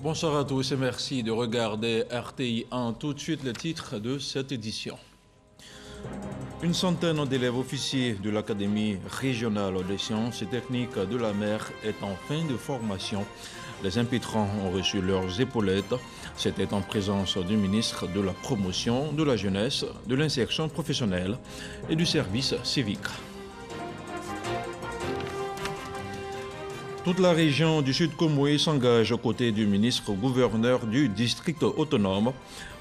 Bonsoir à tous et merci de regarder RTI 1. Tout de suite, le titre de cette édition. Une centaine d'élèves officiers de l'Académie régionale des sciences et techniques de la mer est en fin de formation. Les impétrants ont reçu leurs épaulettes. C'était en présence du ministre de la Promotion, de la Jeunesse, de l'Insertion professionnelle et du service civique. Toute la région du Sud Komoé s'engage aux côtés du ministre-gouverneur du district autonome.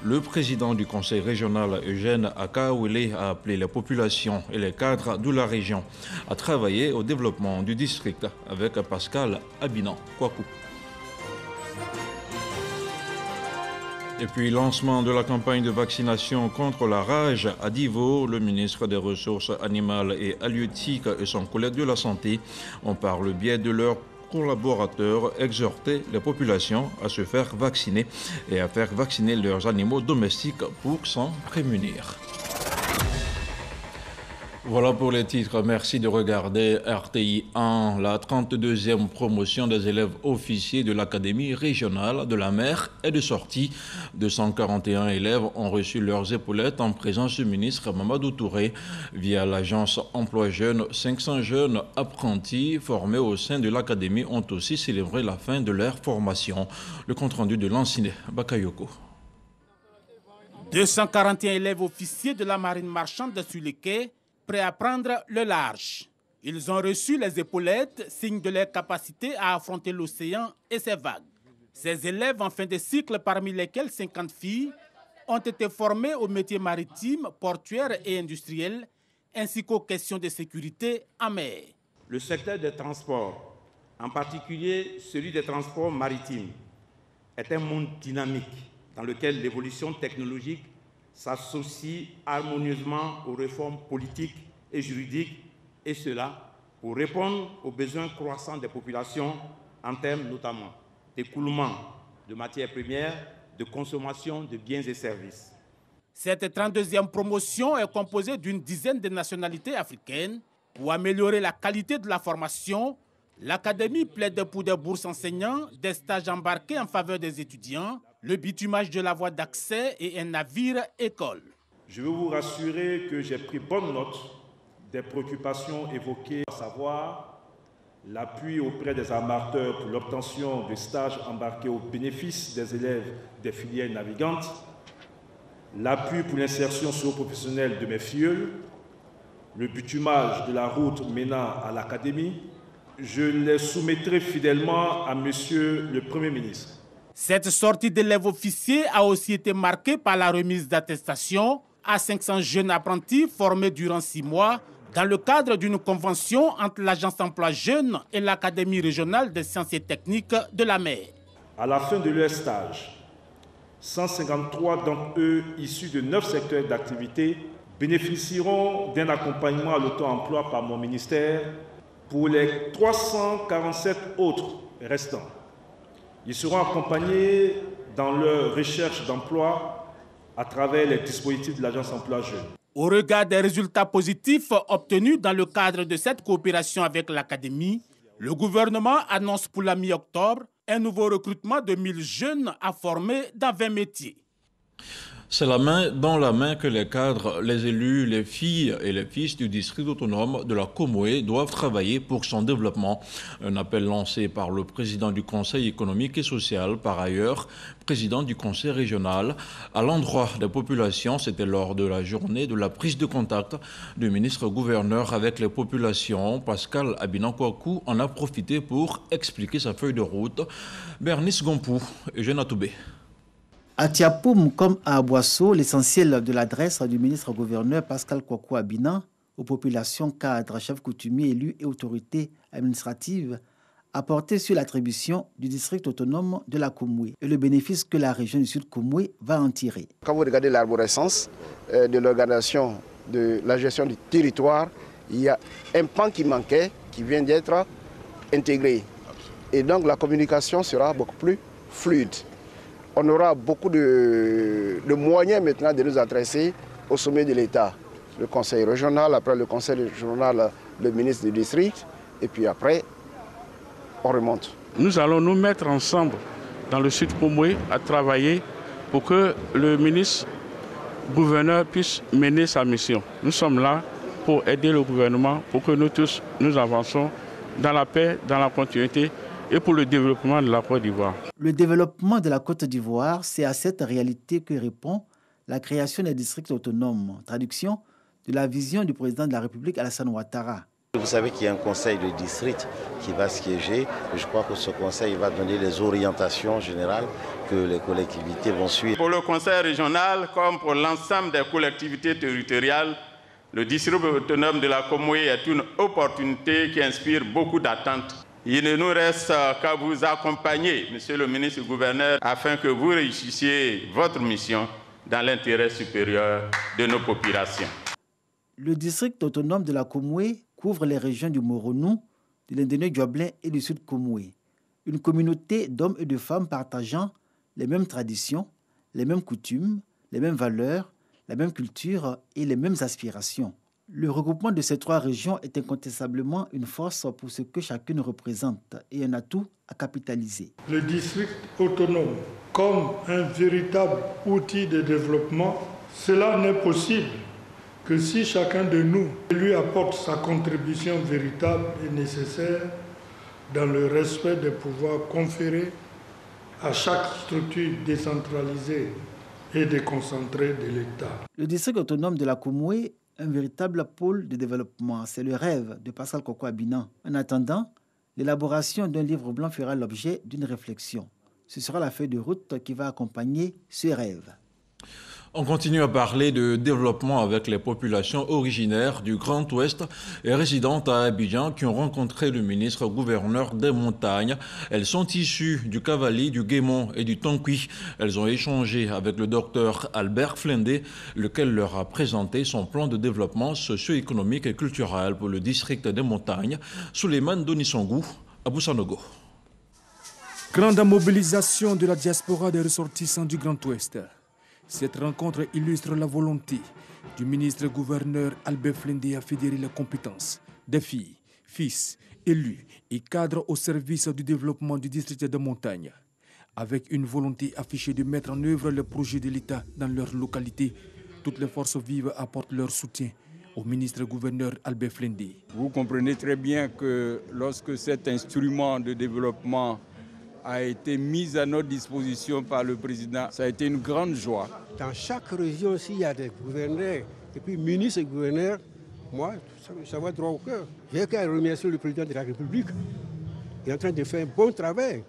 Le président du conseil régional, Eugène Akawele, a appelé les populations et les cadres de la région à travailler au développement du district avec Pascal Abinan-Kwaku. Et puis, lancement de la campagne de vaccination contre la rage à Divo, le ministre des Ressources animales et halieutiques et son collègue de la Santé ont, par le biais de leurs collaborateurs, exhorté les populations à se faire vacciner et à faire vacciner leurs animaux domestiques pour s'en prémunir. Voilà pour les titres. Merci de regarder RTI 1. La 32e promotion des élèves officiers de l'Académie régionale de la mer est de sortie. 241 élèves ont reçu leurs épaulettes en présence du ministre Mamadou Touré. Via l'agence Emploi Jeunes, 500 jeunes apprentis formés au sein de l'Académie ont aussi célébré la fin de leur formation. Le compte-rendu de Lanciné Bakayoko. 241 élèves officiers de la marine marchande sur les quais prêts à prendre le large. Ils ont reçu les épaulettes, signe de leur capacité à affronter l'océan et ses vagues. Ces élèves en fin de cycle, parmi lesquels 50 filles, ont été formés aux métiers maritimes, portuaires et industriels, ainsi qu'aux questions de sécurité en mer. Le secteur des transports, en particulier celui des transports maritimes, est un monde dynamique dans lequel l'évolution technologique s'associe harmonieusement aux réformes politiques et juridiques, et cela pour répondre aux besoins croissants des populations en termes notamment d'écoulement de matières premières, de consommation de biens et services. Cette 32e promotion est composée d'une dizaine de nationalités africaines. Pour améliorer la qualité de la formation, l'Académie plaide pour des bourses enseignants, des stages embarqués en faveur des étudiants, le bitumage de la voie d'accès et un navire-école. Je veux vous rassurer que j'ai pris bonne note des préoccupations évoquées, à savoir l'appui auprès des armateurs pour l'obtention de stages embarqués au bénéfice des élèves des filières navigantes, l'appui pour l'insertion socio-professionnelle de mes filleuls, le bitumage de la route menant à l'Académie. Je les soumettrai fidèlement à Monsieur le Premier ministre. Cette sortie d'élèves officiers a aussi été marquée par la remise d'attestations à 500 jeunes apprentis formés durant 6 mois dans le cadre d'une convention entre l'Agence Emploi Jeunes et l'Académie régionale des sciences et techniques de la mer. À la fin de leur stage, 153 d'entre eux, issus de 9 secteurs d'activité, bénéficieront d'un accompagnement à l'auto-emploi par mon ministère pour les 347 autres restants. Ils seront accompagnés dans leur recherche d'emploi à travers les dispositifs de l'Agence Emploi Jeunes. Au regard des résultats positifs obtenus dans le cadre de cette coopération avec l'Académie, le gouvernement annonce pour la mi-octobre un nouveau recrutement de 1000 jeunes à former dans 20 métiers. C'est la main dans la main que les cadres, les élus, les filles et les fils du district autonome de la Komoé doivent travailler pour son développement. Un appel lancé par le président du Conseil économique et social, par ailleurs, président du Conseil régional, à l'endroit des populations. C'était lors de la journée de la prise de contact du ministre-gouverneur avec les populations. Pascal Abinan-Kwaku en a profité pour expliquer sa feuille de route. Bernice Gompou et Eugène Atoubé. À Tiapoum comme à Aboisseau, l'essentiel de l'adresse du ministre-gouverneur Pascal Kwaku Abinan aux populations, cadres, chefs coutumiers, élus et autorités administratives a porté sur l'attribution du district autonome de la Komoé et le bénéfice que la région du Sud Komoé va en tirer. Quand vous regardez l'arborescence de l'organisation de la gestion du territoire, il y a un pan qui manquait, qui vient d'être intégré. Et donc la communication sera beaucoup plus fluide. On aura beaucoup de moyens maintenant de nous adresser au sommet de l'État. Le conseil régional, après le conseil régional, le ministre du district, et puis après, on remonte. Nous allons nous mettre ensemble dans le sud Komoué à travailler pour que le ministre-gouverneur puisse mener sa mission. Nous sommes là pour aider le gouvernement, pour que nous tous, nous avançons dans la paix, dans la continuité et pour le développement de la Côte d'Ivoire. Le développement de la Côte d'Ivoire, c'est à cette réalité que répond la création des districts autonomes. Traduction de la vision du président de la République, Alassane Ouattara. Vous savez qu'il y a un conseil de district qui va siéger. Je crois que ce conseil va donner les orientations générales que les collectivités vont suivre. Pour le conseil régional, comme pour l'ensemble des collectivités territoriales, le district autonome de la Komoué est une opportunité qui inspire beaucoup d'attentes. Il ne nous reste qu'à vous accompagner, monsieur le ministre-gouverneur, afin que vous réussissiez votre mission dans l'intérêt supérieur de nos populations. Le district autonome de la Komoué couvre les régions du Moronou, de l'Indéné-Dioblin et du Sud Komoué. Une communauté d'hommes et de femmes partageant les mêmes traditions, les mêmes coutumes, les mêmes valeurs, la même culture et les mêmes aspirations. Le regroupement de ces trois régions est incontestablement une force pour ce que chacune représente et un atout à capitaliser. Le district autonome, comme un véritable outil de développement, cela n'est possible que si chacun de nous lui apporte sa contribution véritable et nécessaire dans le respect des pouvoirs conférés à chaque structure décentralisée et déconcentrée de l'État. Le district autonome de la Komoué, un véritable pôle de développement, c'est le rêve de Pascal Kwakwa Abina. En attendant, l'élaboration d'un livre blanc fera l'objet d'une réflexion. Ce sera la feuille de route qui va accompagner ce rêve. On continue à parler de développement avec les populations originaires du Grand Ouest et résidentes à Abidjan qui ont rencontré le ministre-gouverneur des Montagnes. Elles sont issues du Cavali, du Guémon et du Tonkui. Elles ont échangé avec le docteur Albert Flendé, lequel leur a présenté son plan de développement socio-économique et culturel pour le district des Montagnes. Souleymane Donisongou, à Boussanogo. Grande mobilisation de la diaspora des ressortissants du Grand Ouest. Cette rencontre illustre la volonté du ministre-gouverneur Albert Flendé à fédérer les compétences des filles, fils, élus et cadres au service du développement du district de montagne. Avec une volonté affichée de mettre en œuvre les projets de l'État dans leur localité, toutes les forces vives apportent leur soutien au ministre-gouverneur Albert Flendé. Vous comprenez très bien que lorsque cet instrument de développement a été mise à notre disposition par le président. Ça a été une grande joie. Dans chaque région, s'il y a des gouverneurs et puis ministres et gouverneurs, moi, ça va droit au cœur. J'ai qu'à remercier le président de la République. Il est en train de faire un bon travail.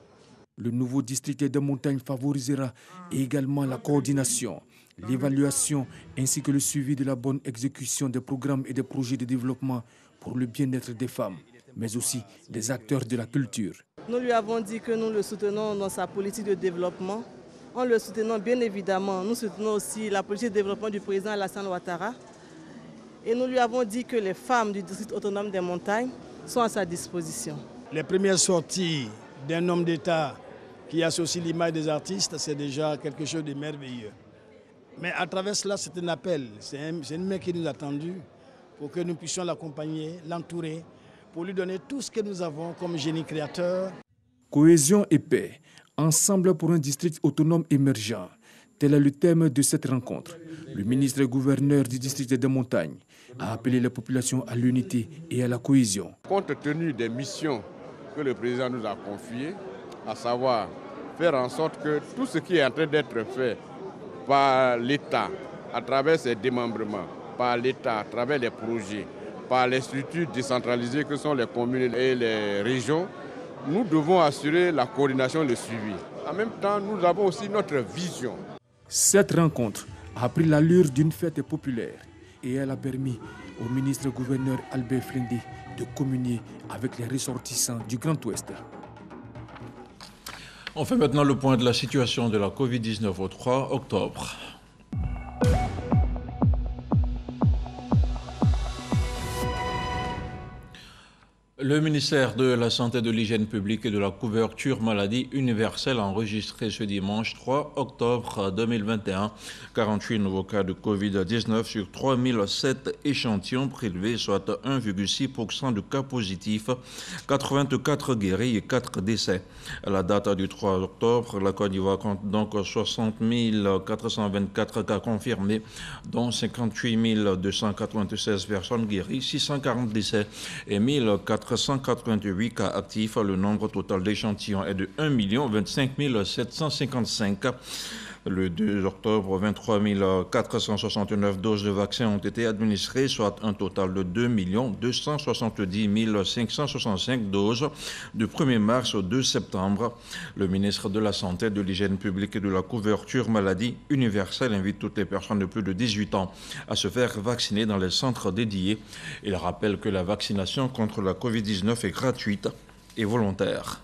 Le nouveau district de montagne favorisera également la coordination, l'évaluation ainsi que le suivi de la bonne exécution des programmes et des projets de développement pour le bien-être des femmes, mais aussi des acteurs de la culture. Nous lui avons dit que nous le soutenons dans sa politique de développement. En le soutenant, bien évidemment, nous soutenons aussi la politique de développement du président Alassane Ouattara. Et nous lui avons dit que les femmes du district autonome des montagnes sont à sa disposition. Les premières sorties d'un homme d'État qui associe l'image des artistes, c'est déjà quelque chose de merveilleux. Mais à travers cela, c'est un appel, c'est une main qui nous a tendu pour que nous puissions l'accompagner, l'entourer, pour lui donner tout ce que nous avons comme génie créateur. Cohésion et paix, ensemble pour un district autonome émergent. Tel est le thème de cette rencontre. Le ministre-gouverneur du district des montagnes a appelé les populations à l'unité et à la cohésion. Compte tenu des missions que le président nous a confiées, à savoir faire en sorte que tout ce qui est en train d'être fait par l'État, à travers ses démembrements, par l'État, à travers les projets, par les structures décentralisées que sont les communes et les régions, nous devons assurer la coordination et le suivi. En même temps, nous avons aussi notre vision. Cette rencontre a pris l'allure d'une fête populaire et elle a permis au ministre-gouverneur Albert Flendé de communier avec les ressortissants du Grand Ouest. On fait maintenant le point de la situation de la Covid-19 au 3 octobre. Le ministère de la Santé, de l'Hygiène publique et de la couverture maladie universelle a enregistré ce dimanche 3 octobre 2021 48 nouveaux cas de Covid-19 sur 3007 échantillons prélevés, soit 1,6% de cas positifs, 84 guéris et 4 décès. À la date du 3 octobre, la Côte d'Ivoire compte donc 60 424 cas confirmés, dont 58 296 personnes guéries, 640 décès et 1488 cas actifs. Le nombre total d'échantillons est de 1 025 755. Le 2 octobre, 23 469 doses de vaccins ont été administrées, soit un total de 2 270 565 doses du 1er mars au 2 septembre. Le ministre de la Santé, de l'Hygiène publique et de la couverture maladie universelle invite toutes les personnes de plus de 18 ans à se faire vacciner dans les centres dédiés. Il rappelle que la vaccination contre la Covid-19 est gratuite et volontaire.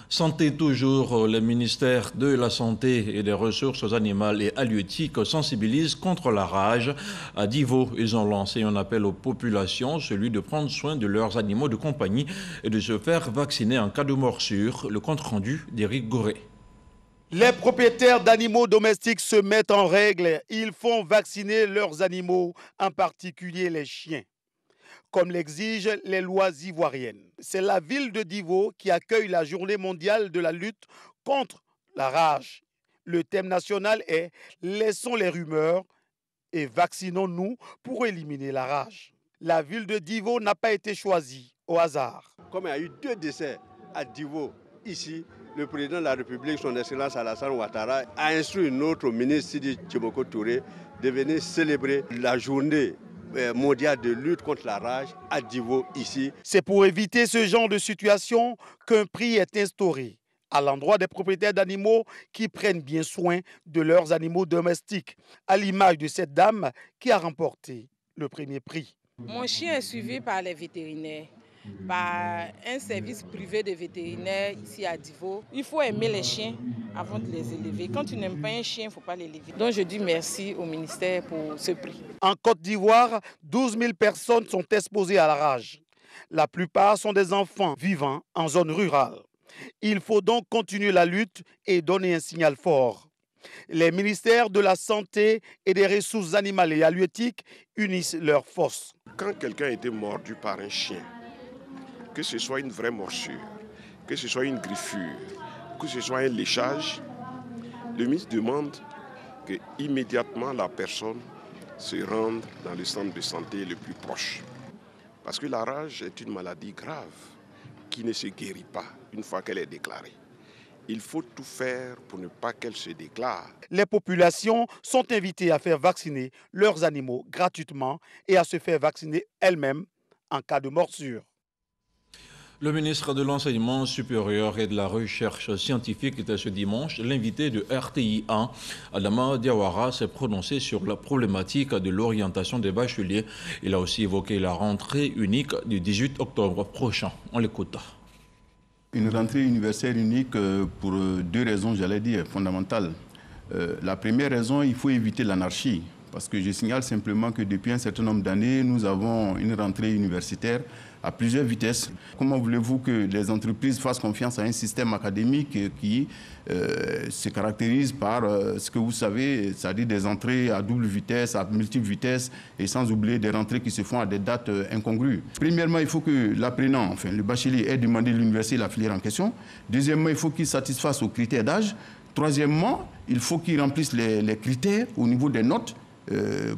Santé toujours, le ministère de la Santé et des Ressources animales et halieutiques sensibilise contre la rage. À Divo, ils ont lancé un appel aux populations, celui de prendre soin de leurs animaux de compagnie et de se faire vacciner en cas de morsure. Le compte rendu d'Éric Goré. Les propriétaires d'animaux domestiques se mettent en règle. Ils font vacciner leurs animaux, en particulier les chiens, comme l'exigent les lois ivoiriennes. C'est la ville de Divo qui accueille la journée mondiale de la lutte contre la rage. Le thème national est « Laissons les rumeurs et vaccinons-nous pour éliminer la rage ». La ville de Divo n'a pas été choisie au hasard. Comme il y a eu 2 décès à Divo, ici, le président de la République, son Excellence Alassane Ouattara, a instruit notre ministre Sidi Tchiboko Touré de venir célébrer la journée mondial de lutte contre la rage à Divo ici. C'est pour éviter ce genre de situation qu'un prix est instauré à l'endroit des propriétaires d'animaux qui prennent bien soin de leurs animaux domestiques, à l'image de cette dame qui a remporté le premier prix. Mon chien est suivi par les vétérinaires, par un service privé de vétérinaires ici à Divo. Il faut aimer les chiens avant de les élever. Quand tu n'aimes pas un chien, il ne faut pas l'élever. Donc je dis merci au ministère pour ce prix. En Côte d'Ivoire, 12 000 personnes sont exposées à la rage. La plupart sont des enfants vivant en zone rurale. Il faut donc continuer la lutte et donner un signal fort. Les ministères de la Santé et des Ressources animales et halieutiques unissent leurs forces. Quand quelqu'un a été mordu par un chien, que ce soit une vraie morsure, que ce soit une griffure, que ce soit un léchage, le ministre demande que immédiatement la personne se rende dans le centre de santé le plus proche. Parce que la rage est une maladie grave qui ne se guérit pas une fois qu'elle est déclarée. Il faut tout faire pour ne pas qu'elle se déclare. Les populations sont invitées à faire vacciner leurs animaux gratuitement et à se faire vacciner elles-mêmes en cas de morsure. Le ministre de l'Enseignement supérieur et de la Recherche scientifique était ce dimanche l'invité de RTI 1. Adama Diawara s'est prononcé sur la problématique de l'orientation des bacheliers. Il a aussi évoqué la rentrée unique du 18 octobre prochain. On l'écoute. Une rentrée universelle unique pour 2 raisons, j'allais dire, fondamentales. La première raison, il faut éviter l'anarchie. Parce que je signale simplement que depuis un certain nombre d'années, nous avons une rentrée universitaire à plusieurs vitesses. Comment voulez-vous que les entreprises fassent confiance à un système académique qui se caractérise par ce que vous savez, c'est-à-dire des entrées à double vitesse, à multiples vitesses, et sans oublier des rentrées qui se font à des dates incongrues. Premièrement, il faut que l'apprenant, enfin le bachelier, ait demandé à l'université la filière en question. Deuxièmement, il faut qu'il satisfasse aux critères d'âge. Troisièmement, il faut qu'il remplisse les critères au niveau des notes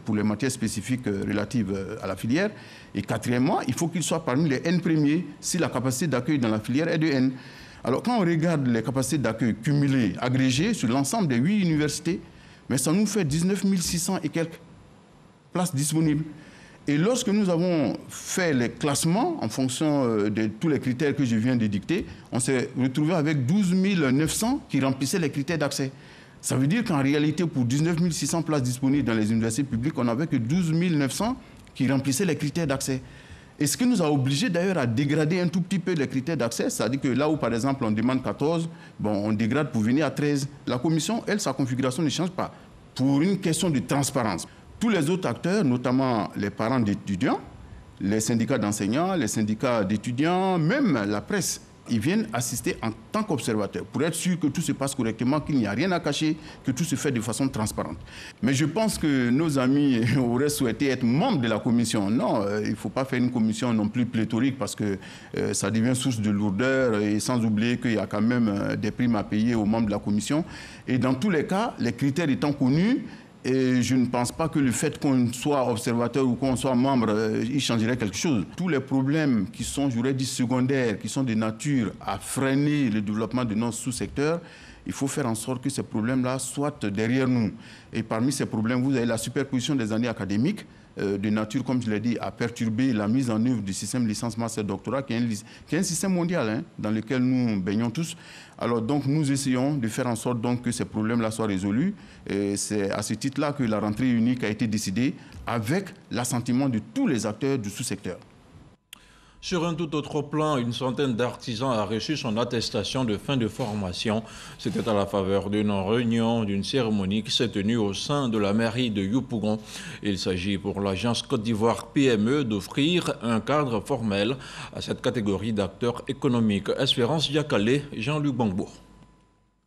pour les matières spécifiques relatives à la filière. Et quatrièmement, il faut qu'il soit parmi les N premiers si la capacité d'accueil dans la filière est de N. Alors quand on regarde les capacités d'accueil cumulées, agrégées sur l'ensemble des 8 universités, mais ça nous fait 19 600 et quelques places disponibles. Et lorsque nous avons fait les classements en fonction de tous les critères que je viens de dicter, on s'est retrouvé avec 12 900 qui remplissaient les critères d'accès. Ça veut dire qu'en réalité, pour 19 600 places disponibles dans les universités publiques, on n'avait que 12 900 qui remplissaient les critères d'accès. Et ce qui nous a obligés d'ailleurs à dégrader un tout petit peu les critères d'accès, c'est-à-dire que là où par exemple on demande 14, on dégrade pour venir à 13. La commission, elle, sa configuration ne change pas. Pour une question de transparence. Tous les autres acteurs, notamment les parents d'étudiants, les syndicats d'enseignants, les syndicats d'étudiants, même la presse. Ils viennent assister en tant qu'observateurs pour être sûr que tout se passe correctement, qu'il n'y a rien à cacher, que tout se fait de façon transparente. Mais je pense que nos amis auraient souhaité être membres de la commission. Non, il ne faut pas faire une commission non plus pléthorique parce que ça devient source de lourdeur et sans oublier qu'il y a quand même des primes à payer aux membres de la commission. Et dans tous les cas, les critères étant connus, et je ne pense pas que le fait qu'on soit observateur ou qu'on soit membre, il changerait quelque chose. Tous les problèmes qui sont, j'aurais dit, secondaires, qui sont de nature à freiner le développement de nos sous-secteurs, il faut faire en sorte que ces problèmes-là soient derrière nous. Et parmi ces problèmes, vous avez la superposition des années académiques, de nature, comme je l'ai dit, à perturber la mise en œuvre du système licence master doctorat, qui est un système mondial dans lequel nous baignons tous. Alors donc nous essayons de faire en sorte donc, que ces problèmes-là soient résolus. C'est à ce titre-là que la rentrée unique a été décidée avec l'assentiment de tous les acteurs du sous-secteur. Sur un tout autre plan, une centaine d'artisans a reçu son attestation de fin de formation. C'était à la faveur d'une réunion, d'une cérémonie qui s'est tenue au sein de la mairie de Yopougon. Il s'agit pour l'agence Côte d'Ivoire PME d'offrir un cadre formel à cette catégorie d'acteurs économiques. Espérance Diakale, Jean-Luc Bangbo.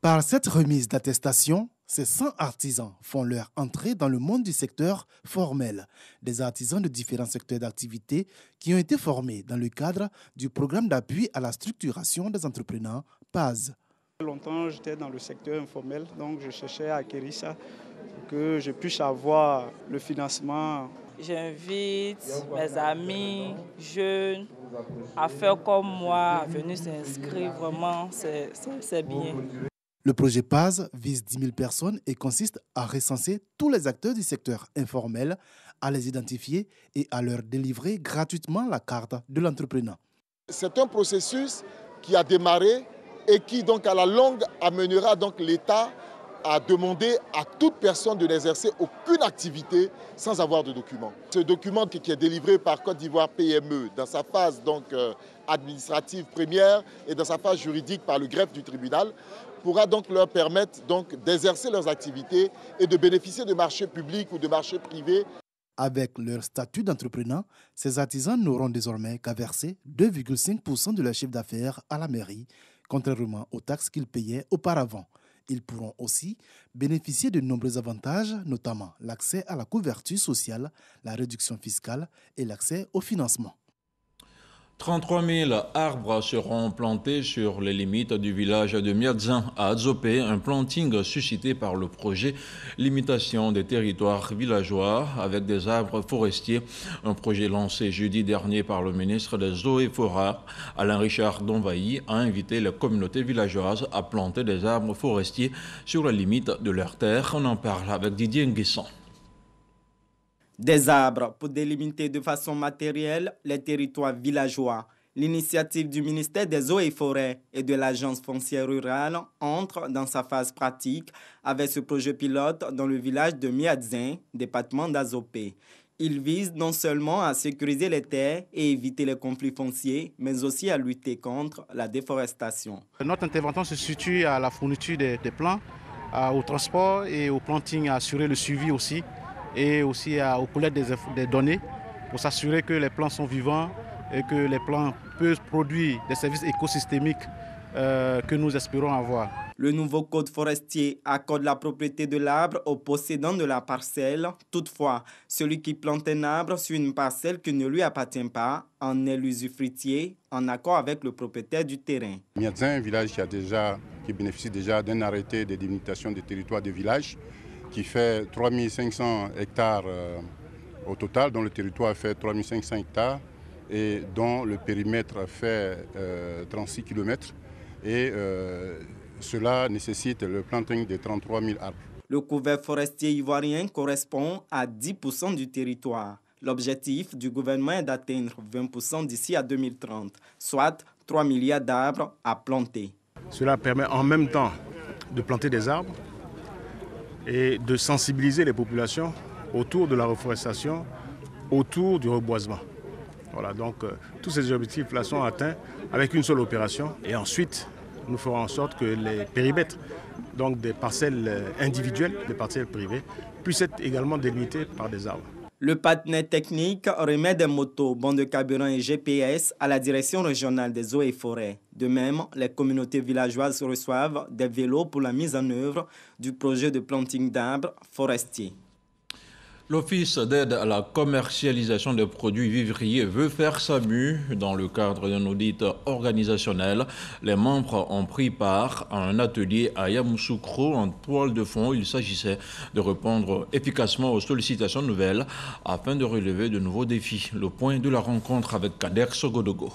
Par cette remise d'attestation, ces 100 artisans font leur entrée dans le monde du secteur formel. Des artisans de différents secteurs d'activité qui ont été formés dans le cadre du programme d'appui à la structuration des entrepreneurs PAZ. Longtemps, j'étais dans le secteur informel, donc je cherchais à acquérir ça pour que je puisse avoir le financement. J'invite mes amis jeunes à faire comme moi, à venir s'inscrire. Vraiment, c'est bien. Le projet PAZ vise 10 000 personnes et consiste à recenser tous les acteurs du secteur informel, à les identifier et à leur délivrer gratuitement la carte de l'entrepreneur. C'est un processus qui a démarré et qui, donc, à la longue, amènera donc l'État à demander à toute personne de n'exercer aucune activité sans avoir de document. Ce document qui est délivré par Côte d'Ivoire PME dans sa phase donc, administrative première et dans sa phase juridique par le greffe du tribunal pourra donc leur permettre d'exercer leurs activités et de bénéficier de marchés publics ou de marchés privés. Avec leur statut d'entrepreneur, ces artisans n'auront désormais qu'à verser 2,5% de leur chiffre d'affaires à la mairie, contrairement aux taxes qu'ils payaient auparavant. Ils pourront aussi bénéficier de nombreux avantages, notamment l'accès à la couverture sociale, la réduction fiscale et l'accès au financement. 33 000 arbres seront plantés sur les limites du village de Miadzin à Adzopé, un planting suscité par le projet Limitation des territoires villageois avec des arbres forestiers, un projet lancé jeudi dernier par le ministre des Eaux et Forêts. Alain Richard Donvailly a invité les communautés villageoises à planter des arbres forestiers sur les limites de leurs terres. On en parle avec Didier Nguesson. Des arbres pour délimiter de façon matérielle les territoires villageois. L'initiative du ministère des Eaux et Forêts et de l'Agence foncière rurale entre dans sa phase pratique avec ce projet pilote dans le village de Miadzin, département d'Azopé. Il vise non seulement à sécuriser les terres et éviter les conflits fonciers, mais aussi à lutter contre la déforestation. Notre intervention se situe à la fourniture des plants, au transport et au planting, à assurer le suivi aussi, et aussi au collecte des données pour s'assurer que les plants sont vivants et que les plants peuvent produire des services écosystémiques que nous espérons avoir. Le nouveau code forestier accorde la propriété de l'arbre au possédant de la parcelle. Toutefois, celui qui plante un arbre sur une parcelle qui ne lui appartient pas en est l'usufruitier en accord avec le propriétaire du terrain. Miadzin, un village qui bénéficie déjà d'un arrêté de délimitation des territoires de village qui fait 3500 hectares au total, dont le territoire fait 3500 hectares et dont le périmètre fait 36 km. Et cela nécessite le planting de 33 000 arbres. Le couvert forestier ivoirien correspond à 10% du territoire. L'objectif du gouvernement est d'atteindre 20% d'ici à 2030, soit 3 milliards d'arbres à planter. Cela permet en même temps de planter des arbres et de sensibiliser les populations autour de la reforestation, autour du reboisement. Voilà, donc tous ces objectifs-là sont atteints avec une seule opération. Et ensuite, nous ferons en sorte que les périmètres, donc des parcelles individuelles, des parcelles privées, puissent être également délimités par des arbres. Le partenaire technique remet des motos, bons de carburant et GPS à la direction régionale des eaux et forêts. De même, les communautés villageoises reçoivent des vélos pour la mise en œuvre du projet de planting d'arbres forestiers. L'Office d'aide à la commercialisation des produits vivriers veut faire sa mue. Dans le cadre d'un audit organisationnel, les membres ont pris part à un atelier à Yamoussoukro en toile de fond. Il s'agissait de répondre efficacement aux sollicitations nouvelles afin de relever de nouveaux défis. Le point de la rencontre avec Kader Sogodogo.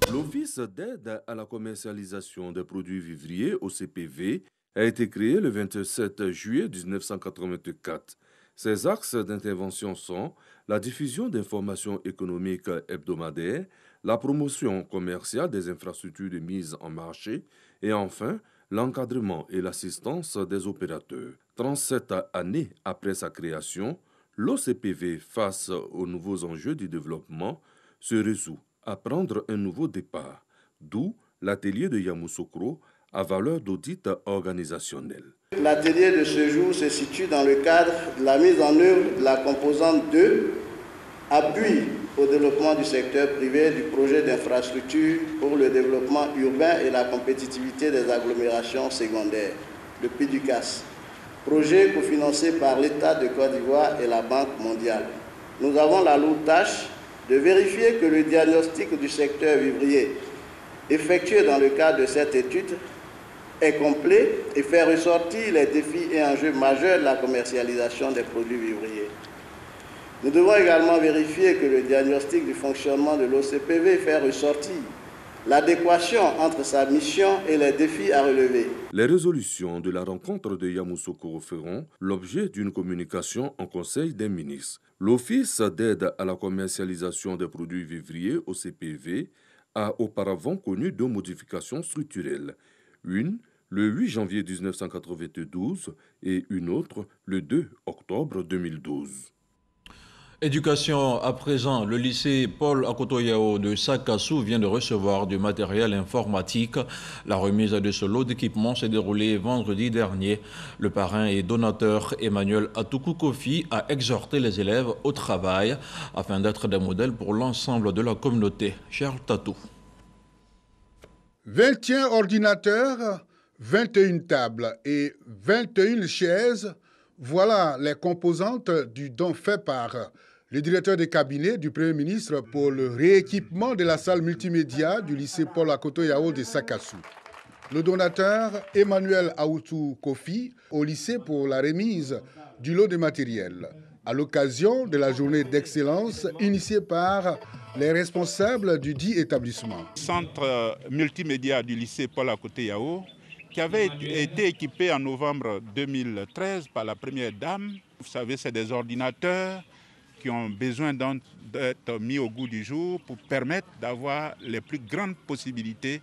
L'Office d'aide à la commercialisation des produits vivriers, OCPV, a été créé le 27 juillet 1984. Ses axes d'intervention sont la diffusion d'informations économiques hebdomadaires, la promotion commerciale des infrastructures de mise en marché et enfin l'encadrement et l'assistance des opérateurs. 37 années après sa création, l'OCPV, face aux nouveaux enjeux du développement, se résout à prendre un nouveau départ, d'où l'atelier de Yamoussoukro à valeur d'audit organisationnel. L'atelier de ce jour se situe dans le cadre de la mise en œuvre de la composante 2, appui au développement du secteur privé du projet d'infrastructure pour le développement urbain et la compétitivité des agglomérations secondaires, le PIDUCAS, projet cofinancé par l'État de Côte d'Ivoire et la Banque mondiale. Nous avons la lourde tâche de vérifier que le diagnostic du secteur vivrier effectué dans le cadre de cette étude est complet et fait ressortir les défis et enjeux majeurs de la commercialisation des produits vivriers. Nous devons également vérifier que le diagnostic du fonctionnement de l'OCPV fait ressortir l'adéquation entre sa mission et les défis à relever. Les résolutions de la rencontre de Yamoussoukro feront l'objet d'une communication en Conseil des ministres. L'Office d'aide à la commercialisation des produits vivriers, OCPV, a auparavant connu deux modifications structurelles. Une, le 8 janvier 1992 et une autre, le 2 octobre 2012. Éducation à présent, le lycée Paul Akoto-Yao de Sakassou vient de recevoir du matériel informatique. La remise de ce lot d'équipement s'est déroulée vendredi dernier. Le parrain et donateur Emmanuel Atoukou Kofi a exhorté les élèves au travail afin d'être des modèles pour l'ensemble de la communauté. Charles Tatou. 21 ordinateurs, 21 tables et 21 chaises, voilà les composantes du don fait par le directeur de cabinet du Premier ministre pour le rééquipement de la salle multimédia du lycée Paul Akoto-Yao de Sakassou. Le donateur Emmanuel Aoutou Kofi au lycée pour la remise du lot de matériel, à l'occasion de la journée d'excellence initiée par les responsables du dit établissement. Centre multimédia du lycée Paul Akoto-Yao, qui avait été équipé en novembre 2013 par la première dame. Vous savez, c'est des ordinateurs qui ont besoin d'être mis au goût du jour pour permettre d'avoir les plus grandes possibilités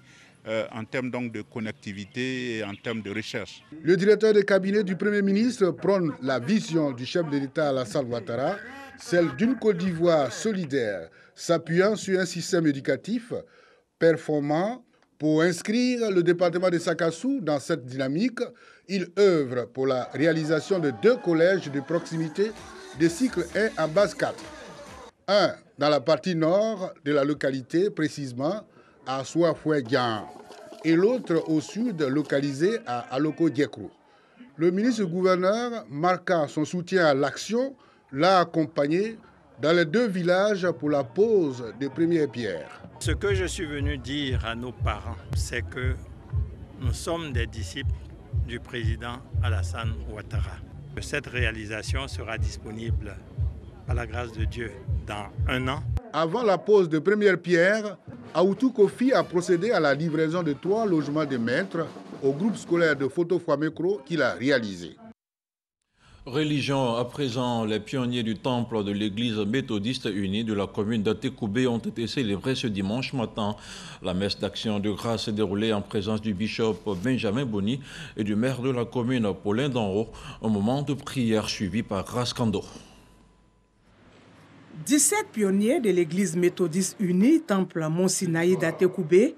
en termes donc de connectivité et en termes de recherche. Le directeur de cabinet du Premier ministre prône la vision du chef de l'État Alassane Ouattara, celle d'une Côte d'Ivoire solidaire, s'appuyant sur un système éducatif performant. Pour inscrire le département de Sakassou dans cette dynamique, il œuvre pour la réalisation de 2 collèges de proximité de cycle 1 en base 4. Un dans la partie nord de la localité, précisément à Souafoué-Dian, et l'autre au sud, localisé à Aloko-Diekro. Le ministre-gouverneur, marquant son soutien à l'action, l'a accompagné dans les 2 villages pour la pose des premières pierres. Ce que je suis venu dire à nos parents, c'est que nous sommes des disciples du président Alassane Ouattara. Cette réalisation sera disponible, par la grâce de Dieu, dans 1 an. Avant la pose de première pierre, Aoutou Kofi a procédé à la livraison de 3 logements de maîtres au groupe scolaire de Foto-Fouamekro qu'il a réalisé. Religion, à présent, les pionniers du temple de l'église méthodiste unie de la commune d'Atekoubé ont été célébrés ce dimanche matin. La messe d'action de grâce s'est déroulée en présence du bishop Benjamin Boni et du maire de la commune, Paulin Danro, un moment de prière suivi par Raskando. 17 pionniers de l'église méthodiste unie, temple Mont-Sinaï d'Atekoubé,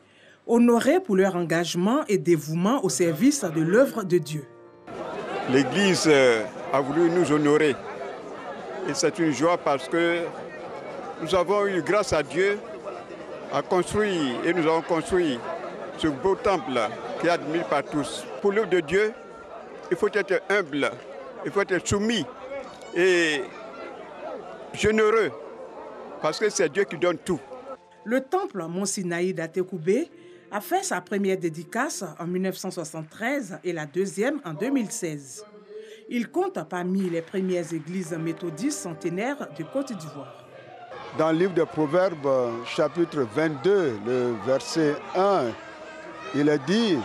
honorés pour leur engagement et dévouement au service de l'œuvre de Dieu. L'Église a voulu nous honorer Et c'est une joie parce que nous avons eu, grâce à Dieu, à construire, et nous avons construit ce beau temple qui est admis par tous. Pour l'œuvre de Dieu, il faut être humble, il faut être soumis et généreux, parce que c'est Dieu qui donne tout. Le temple Mont Sinaï d'Atekoubé a fait sa première dédicace en 1973 et la deuxième en 2016. Il compte parmi les premières églises méthodistes centenaires de Côte d'Ivoire. Dans le livre des Proverbes, chapitre 22, le verset 1, il est dit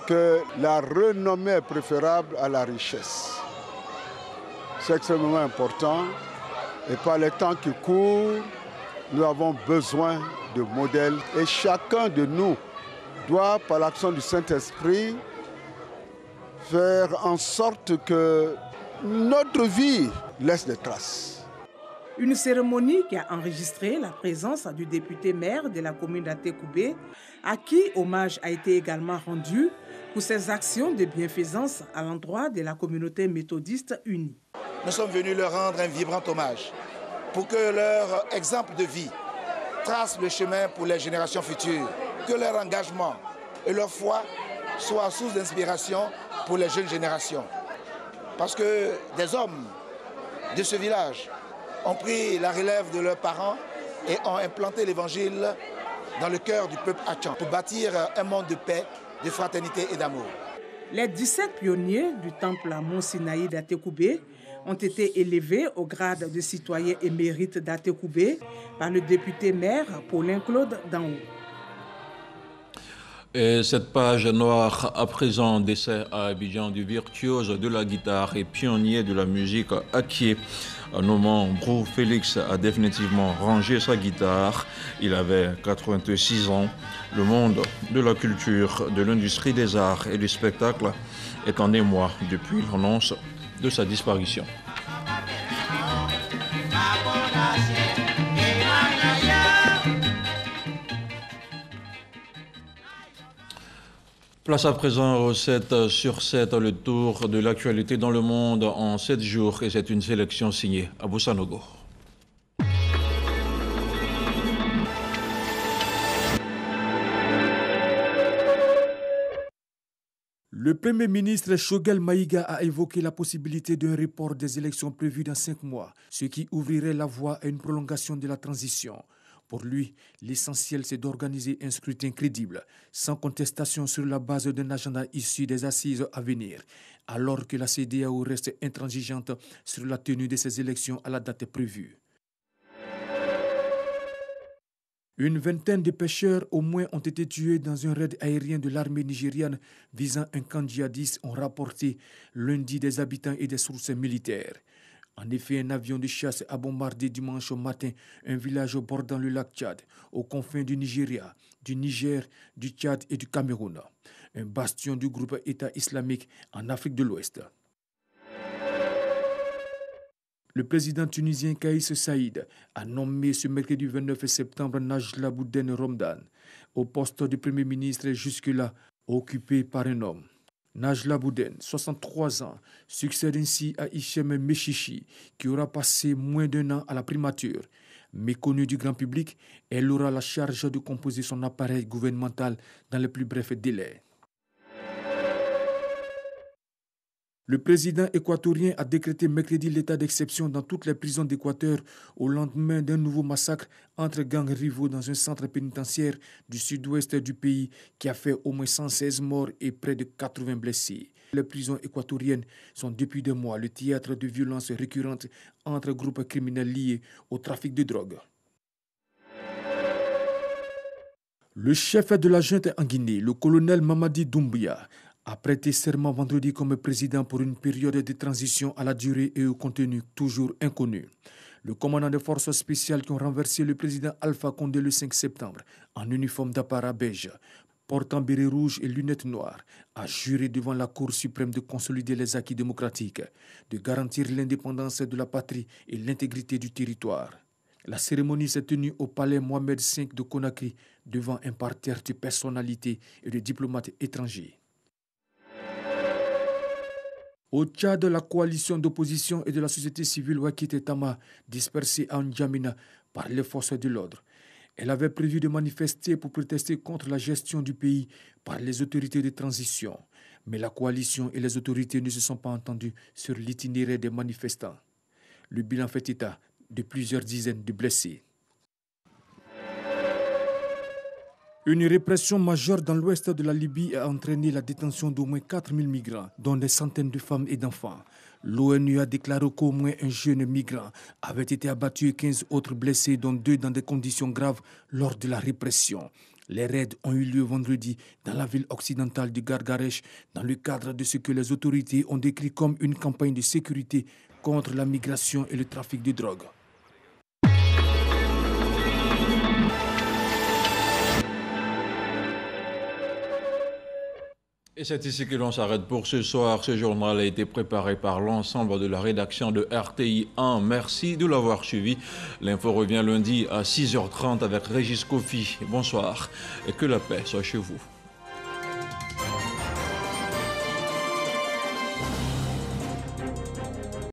que la renommée est préférable à la richesse. C'est extrêmement important et par les temps qui courent, nous avons besoin de modèles et chacun de nous doit, par l'action du Saint-Esprit, faire en sorte que notre vie laisse des traces. Une cérémonie qui a enregistré la présence du député maire de la commune d'Atekoubé, à qui hommage a été également rendu pour ses actions de bienfaisance à l'endroit de la communauté méthodiste unie. Nous sommes venus leur rendre un vibrant hommage pour que leur exemple de vie trace le chemin pour les générations futures, que leur engagement et leur foi soient source d'inspiration pour les jeunes générations. Parce que des hommes de ce village ont pris la relève de leurs parents et ont implanté l'évangile dans le cœur du peuple hachan pour bâtir un monde de paix, de fraternité et d'amour. Les 17 pionniers du temple Mont Sinaï d'Atekoubé ont été élevés au grade de citoyen émérite d'Atekoubé par le député maire Paulin-Claude Danhou. Et cette page noire à présent, décès à Abidjan du virtuose de la guitare et pionnier de la musique Akie. Nommant Brou Félix a définitivement rangé sa guitare. Il avait 86 ans. Le monde de la culture, de l'industrie des arts et du spectacle est en émoi depuis l'annonce de sa disparition. Place à présent au 7 sur 7, le tour de l'actualité dans le monde en 7 jours, et c'est une sélection signée Abou Sanogo. Le Premier ministre Choguel Maïga a évoqué la possibilité d'un report des élections prévues dans 5 mois, ce qui ouvrirait la voie à une prolongation de la transition. Pour lui, l'essentiel, c'est d'organiser un scrutin crédible, sans contestation sur la base d'un agenda issu des assises à venir, alors que la CEDEAO reste intransigeante sur la tenue de ces élections à la date prévue. Une vingtaine de pêcheurs au moins ont été tués dans un raid aérien de l'armée nigériane visant un camp djihadiste, ont rapporté lundi des habitants et des sources militaires. En effet, un avion de chasse a bombardé dimanche matin un village bordant le lac Tchad, aux confins du Nigeria, du Niger, du Tchad et du Cameroun, un bastion du groupe État islamique en Afrique de l'Ouest. Le président tunisien Kaïs Saïd a nommé ce mercredi 29 septembre Najla Bouden Romdan au poste de Premier ministre jusque-là occupé par un homme. Najla Bouden, 63 ans, succède ainsi à Hichem Mechichi, qui aura passé moins d'1 an à la primature. Méconnue du grand public, elle aura la charge de composer son appareil gouvernemental dans les plus brefs délais. Le président équatorien a décrété mercredi l'état d'exception dans toutes les prisons d'Équateur au lendemain d'un nouveau massacre entre gangs rivaux dans un centre pénitentiaire du sud-ouest du pays qui a fait au moins 116 morts et près de 80 blessés. Les prisons équatoriennes sont depuis des mois le théâtre de violences récurrentes entre groupes criminels liés au trafic de drogue. Le chef de la junte en Guinée, le colonel Mamadi Doumbouya, a prêté serment vendredi comme président pour une période de transition à la durée et au contenu toujours inconnu. Le commandant des forces spéciales qui ont renversé le président Alpha Condé le 5 septembre en uniforme d'apparat beige, portant béret rouge et lunettes noires, a juré devant la Cour suprême de consolider les acquis démocratiques, de garantir l'indépendance de la patrie et l'intégrité du territoire. La cérémonie s'est tenue au palais Mohamed V de Conakry devant un parterre de personnalités et de diplomates étrangers. Au Tchad, la coalition d'opposition et de la société civile Wakite Tama, dispersée à N'Djamena par les forces de l'ordre. Elle avait prévu de manifester pour protester contre la gestion du pays par les autorités de transition. Mais la coalition et les autorités ne se sont pas entendues sur l'itinéraire des manifestants. Le bilan fait état de plusieurs dizaines de blessés. Une répression majeure dans l'ouest de la Libye a entraîné la détention d'au moins 4000 migrants, dont des centaines de femmes et d'enfants. L'ONU a déclaré qu'au moins un jeune migrant avait été abattu et 15 autres blessés, dont 2 dans des conditions graves lors de la répression. Les raids ont eu lieu vendredi dans la ville occidentale de Gargaresh, dans le cadre de ce que les autorités ont décrit comme une campagne de sécurité contre la migration et le trafic de drogue. Et c'est ici que l'on s'arrête pour ce soir. Ce journal a été préparé par l'ensemble de la rédaction de RTI 1. Merci de l'avoir suivi. L'info revient lundi à 6h30 avec Régis Kofi. Bonsoir et que la paix soit chez vous.